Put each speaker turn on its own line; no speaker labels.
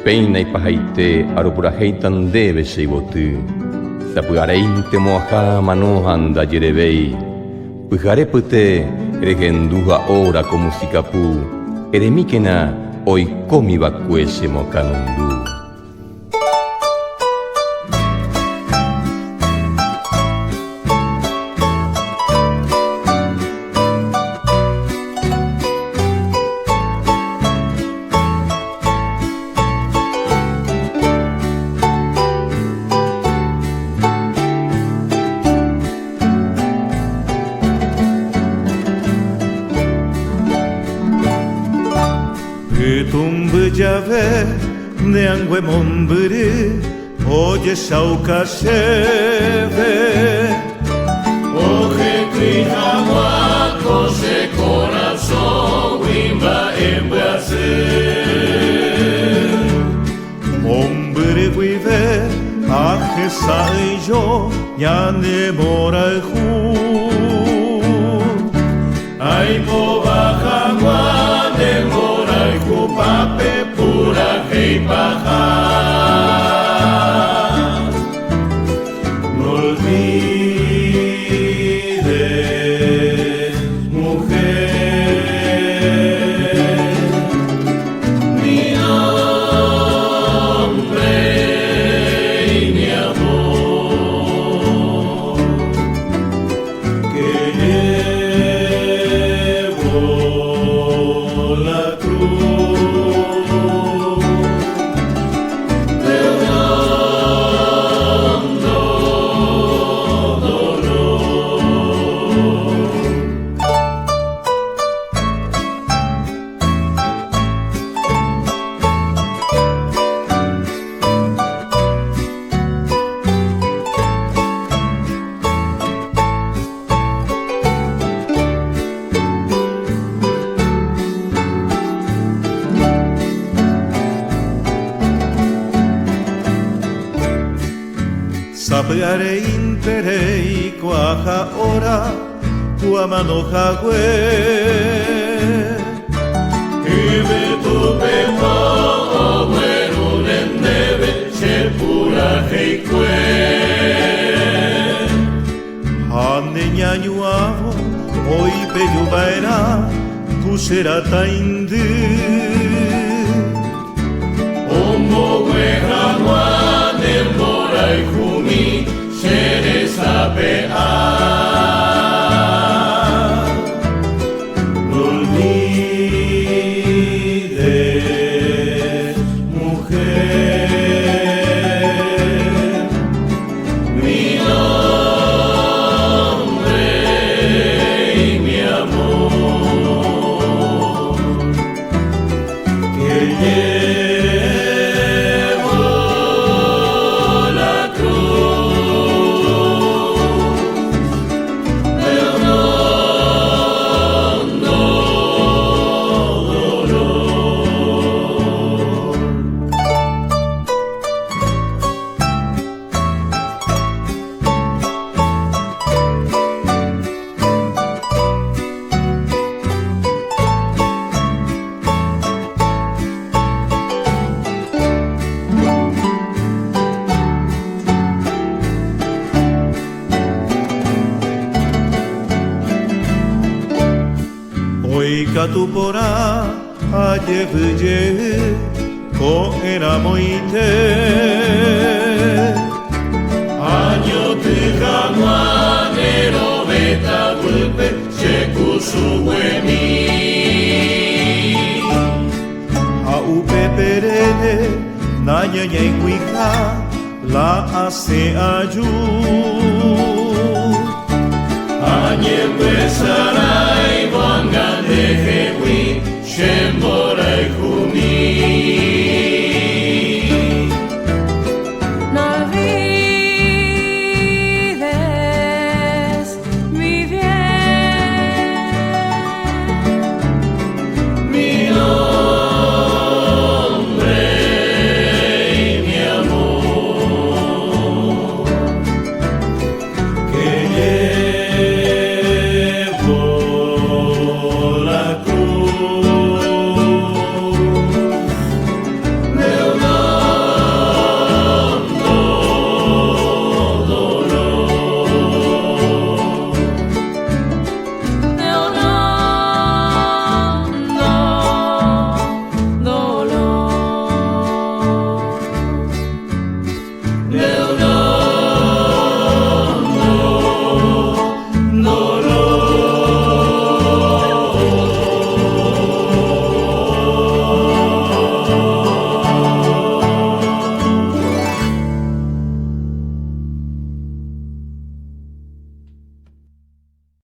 peina y pajaite aropurajeitan debe sheibotu. Tapuareinte moaja mano anda yerebei. Pujarepute regenduja ora como musicapu. Eremikena hoy comi vacuese mocanundu.
Tumbullave de Anguemombiri, oye Shauka Sheve.
Oje Trijagua, José Corazón, Wimba en Brasil.
Hombre vive, aje sai yo, ya ne mora ju.
Ay, boba Jagua, de mora y pape pura y paja. No olvides, mujer, mi nombre y mi amor, que llevo la cruz.
Sapeare intere y cuaja ora, cuamano jagüe.
Ibe tu pepo, bueno, nendebe, se pura heikue.
Hane ñañuavo, hoy peyubaera, kusera taindu.
Omo huejagua, demora y jumi, se sabe a. No olvides, mujer, mi nombre y mi amor, que llevo la cruz del hondo dolor.
Oika tu pora, aye vye, ko era moite.
Año te jaguanero, beta gulpe, se cusu huemi.
Aupe perene, nanya ñequija, la hace ayu.
Añe besarai, bongan de jehui, shembo